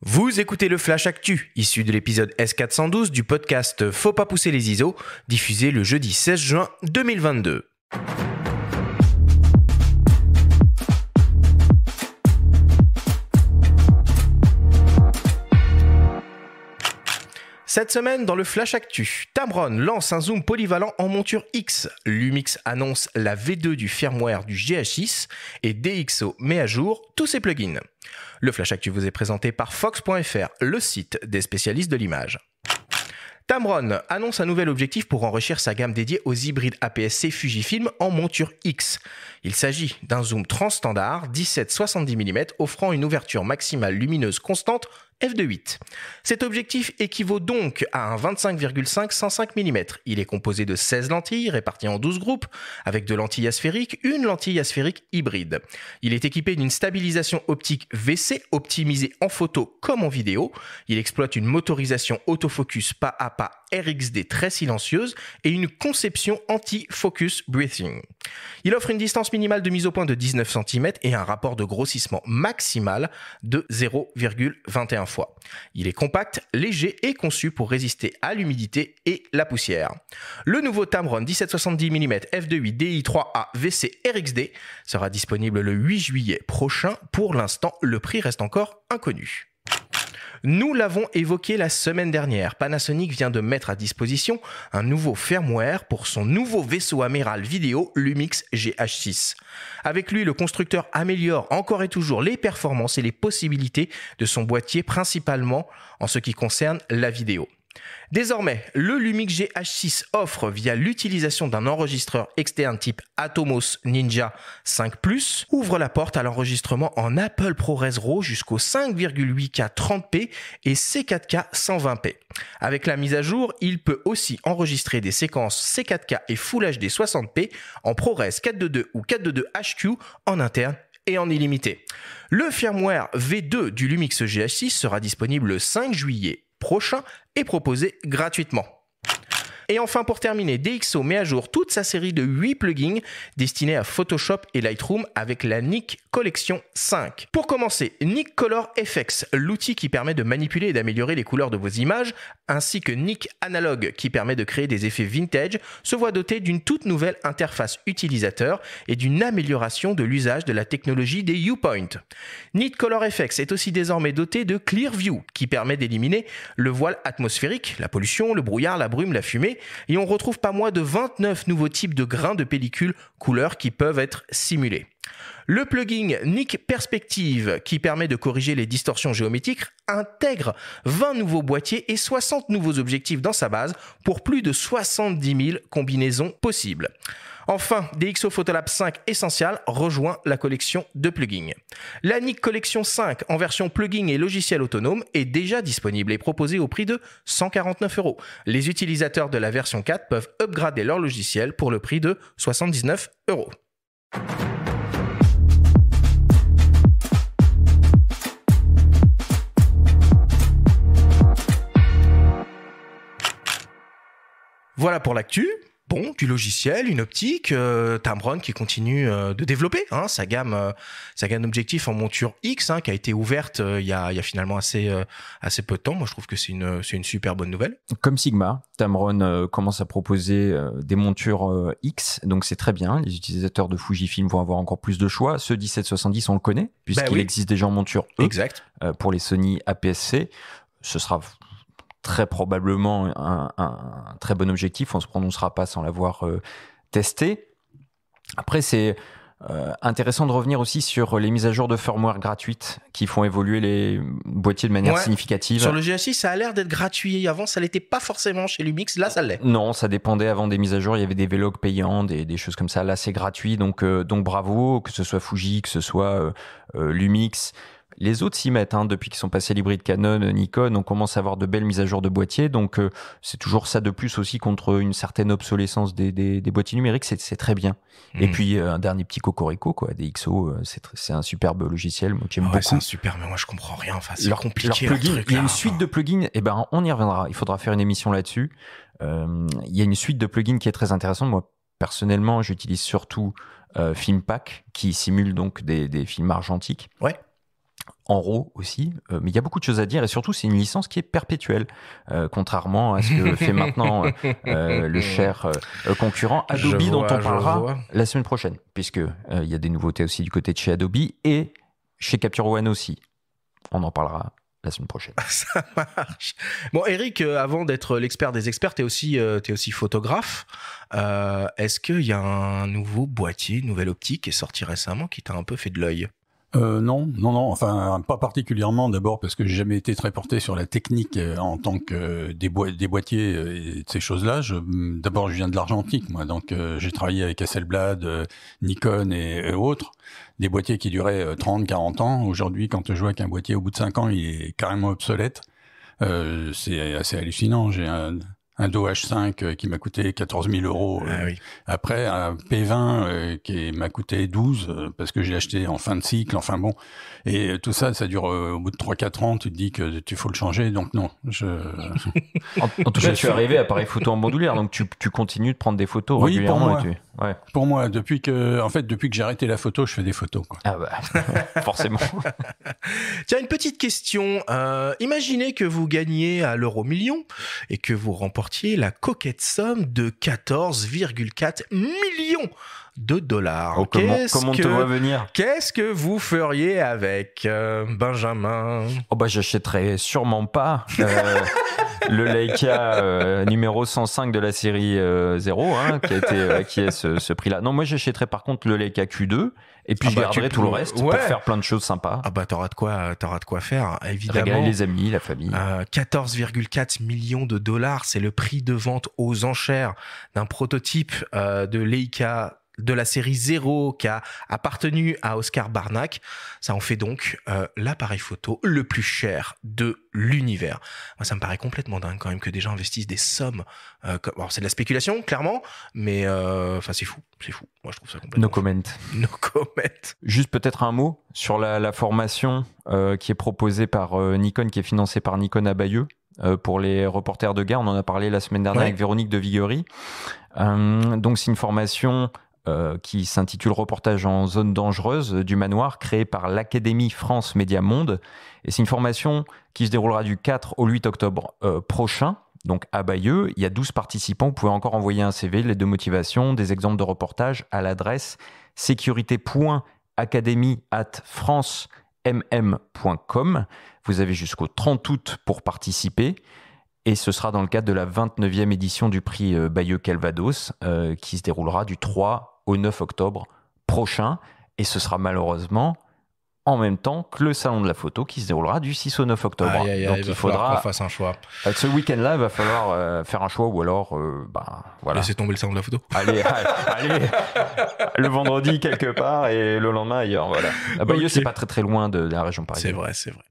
Vous écoutez le Flash Actu, issu de l'épisode S412 du podcast Faut pas pousser les ISO, diffusé le jeudi 16 juin 2022. Cette semaine, dans le Flash Actu, Tamron lance un zoom polyvalent en monture X. Lumix annonce la V2 du firmware du GH6 et DxO met à jour tous ses plugins. Le Flash Actu vous est présenté par Fox.fr, le site des spécialistes de l'image. Tamron annonce un nouvel objectif pour enrichir sa gamme dédiée aux hybrides APS-C Fujifilm en monture X. Il s'agit d'un zoom transstandard 17-70 mm offrant une ouverture maximale lumineuse constante f2.8. Cet objectif équivaut donc à un 25,5-105 mm. Il est composé de 16 lentilles réparties en 12 groupes avec deux lentilles asphériques, une lentille asphérique hybride. Il est équipé d'une stabilisation optique VC optimisée en photo comme en vidéo. Il exploite une motorisation autofocus pas à pas RXD très silencieuse et une conception anti-focus breathing. Il offre une distance minimale de mise au point de 19 cm et un rapport de grossissement maximal de 0,21 fois. Il est compact, léger et conçu pour résister à l'humidité et la poussière. Le nouveau Tamron 17-70 mm f2.8 DI3A VC RXD sera disponible le 8 juillet prochain. Pour l'instant, le prix reste encore inconnu. Nous l'avons évoqué la semaine dernière, Panasonic vient de mettre à disposition un nouveau firmware pour son nouveau vaisseau amiral vidéo Lumix GH6. Avec lui, le constructeur améliore encore et toujours les performances et les possibilités de son boîtier, principalement en ce qui concerne la vidéo. Désormais, le Lumix GH6 offre, via l'utilisation d'un enregistreur externe type Atomos Ninja 5+, ouvre la porte à l'enregistrement en Apple ProRes RAW jusqu'au 5,8K 30p et C4K 120p. Avec la mise à jour, il peut aussi enregistrer des séquences C4K et Full HD 60p en ProRes 422 ou 422 HQ en interne et en illimité. Le firmware V2 du Lumix GH6 sera disponible le 5 juillet prochain et proposé gratuitement. Et enfin, pour terminer, DxO met à jour toute sa série de 8 plugins destinés à Photoshop et Lightroom avec la Nik Collection 5. Pour commencer, Nik Color FX, l'outil qui permet de manipuler et d'améliorer les couleurs de vos images, ainsi que Nik Analog qui permet de créer des effets vintage, se voit doté d'une toute nouvelle interface utilisateur et d'une amélioration de l'usage de la technologie des U-Point. Nik Color FX est aussi désormais doté de Clearview qui permet d'éliminer le voile atmosphérique, la pollution, le brouillard, la brume, la fumée, et on retrouve pas moins de 29 nouveaux types de grains de pellicule couleur qui peuvent être simulés. Le plugin Nik Perspective, qui permet de corriger les distorsions géométriques, intègre 20 nouveaux boîtiers et 60 nouveaux objectifs dans sa base pour plus de 70 000 combinaisons possibles. Enfin, DxO Photolab 5 Essential rejoint la collection de plugins. La Nik Collection 5 en version plugin et logiciel autonome est déjà disponible et proposée au prix de 149 €. Les utilisateurs de la version 4 peuvent upgrader leur logiciel pour le prix de 79 €. Voilà pour l'actu. Bon, du logiciel, une optique, Tamron qui continue de développer sa gamme d'objectifs en monture X qui a été ouverte il y a finalement assez peu de temps. Moi, je trouve que c'est une super bonne nouvelle. Comme Sigma, Tamron commence à proposer des montures X, donc c'est très bien. Les utilisateurs de Fujifilm vont avoir encore plus de choix. Ce 17-70, on le connaît, puisqu'il existe déjà en monture E. Exact. Pour les Sony APS-C. Ce sera très probablement un très bon objectif. On ne se prononcera pas sans l'avoir testé. Après, c'est intéressant de revenir aussi sur les mises à jour de firmware gratuites qui font évoluer les boîtiers de manière significative. Sur le GH6, ça a l'air d'être gratuit. Avant, ça l'était pas forcément chez Lumix. Là, ça l'est. Non, ça dépendait avant des mises à jour. Il y avait des vlogs payants, des choses comme ça. Là, c'est gratuit. Donc bravo, que ce soit Fuji, que ce soit Lumix. Les autres s'y mettent, depuis qu'ils sont passés à l'hybride Canon, Nikon, on commence à avoir de belles mises à jour de boîtiers. Donc, c'est toujours ça de plus aussi contre une certaine obsolescence des boîtiers numériques. C'est très bien. Et puis, un dernier petit cocorico, DxO, c'est un superbe logiciel. Moi, j'aime beaucoup. C'est un super, mais moi, je comprends rien. Enfin, c'est compliqué. Il y a une suite de plugins. On y reviendra. Il faudra faire une émission là-dessus. Il y a une suite de plugins qui est très intéressante. Moi, personnellement, j'utilise surtout Filmpack, qui simule donc des films argentiques. Ouais. en RAW aussi, mais il y a beaucoup de choses à dire et surtout c'est une licence qui est perpétuelle, contrairement à ce que fait maintenant le cher concurrent Adobe dont on parlera la semaine prochaine, puisque il y a des nouveautés aussi du côté de chez Adobe et chez Capture One aussi. On en parlera la semaine prochaine. Ça marche. Bon, Eric, avant d'être l'expert des experts, t'es aussi photographe. Est-ce qu'il y a un nouveau boîtier, une nouvelle optique qui est sorti récemment qui t'a un peu fait de l'œil? Non, enfin pas particulièrement. D'abord parce que j'ai jamais été très porté sur la technique en tant que des boîtiers et de ces choses-là. D'abord, je viens de l'argentique, moi, donc j'ai travaillé avec Hasselblad, Nikon et autres, des boîtiers qui duraient 30, 40 ans. Aujourd'hui, quand je vois qu'un boîtier au bout de 5 ans, il est carrément obsolète, c'est assez hallucinant. J'ai un Do H5 qui m'a coûté 14 000 euros. Oui. Après, un P20 qui m'a coûté 12 parce que j'ai acheté en fin de cycle. Enfin bon, et tout ça, ça dure au bout de 3-4 ans. Tu te dis que tu faut le changer. Donc non, En tout cas, tu es arrivé à appareil photo en bandoulière, donc tu continues de prendre des photos régulièrement. Pour moi, depuis que j'ai arrêté la photo, je fais des photos, quoi. Ah bah, forcément. Tiens, une petite question. Imaginez que vous gagniez à l'euro million et que vous remportiez la coquette somme de 14,4 millions de dollars. Oh, comment on te voit venir? Qu'est-ce que vous feriez avec, Benjamin? Oh bah, j'achèterais sûrement pas le Leica numéro 105 de la série 0, qui est ce prix-là. Non, moi j'achèterais par contre le Leica Q2 et puis je garderais tout le reste pour faire plein de choses sympas. Ah bah t'auras de quoi faire, évidemment. Régaler les amis, la famille. 14,4 millions de dollars, c'est le prix de vente aux enchères d'un prototype de Leica de la série 0 qui a appartenu à Oscar Barnack. Ça en fait donc l'appareil photo le plus cher de l'univers. Moi, ça me paraît complètement dingue quand même que des gens investissent des sommes. Alors, c'est de la spéculation, clairement, mais c'est fou. Moi, je trouve ça complètement No comment. No comment. Juste peut-être un mot sur la formation qui est proposée par Nikon, qui est financée par Nikon à Bayeux. Pour les reporters de guerre, on en a parlé la semaine dernière avec Véronique de Viguerie. Donc, c'est une formation qui s'intitule Reportage en zone dangereuse du manoir, créée par l'Académie France Média Monde. Et c'est une formation qui se déroulera du 4 au 8 octobre prochain, donc à Bayeux. Il y a 12 participants. Vous pouvez encore envoyer un CV, les 2 motivations, des exemples de reportages à l'adresse sécurité.academy@francemm.com. Vous avez jusqu'au 30 août pour participer. Et ce sera dans le cadre de la 29e édition du prix Bayeux Calvados, qui se déroulera du 3 au 9 octobre prochain. Et ce sera malheureusement en même temps que le salon de la photo qui se déroulera du 6 au 9 octobre. Donc il faudra qu'on fasse un choix. Ce week-end-là, il va falloir faire un choix ou alors voilà. Laissez tomber le salon de la photo. Allez, le vendredi quelque part et le lendemain ailleurs. Voilà. Bayeux, c'est pas très très loin de la région parisienne. C'est vrai.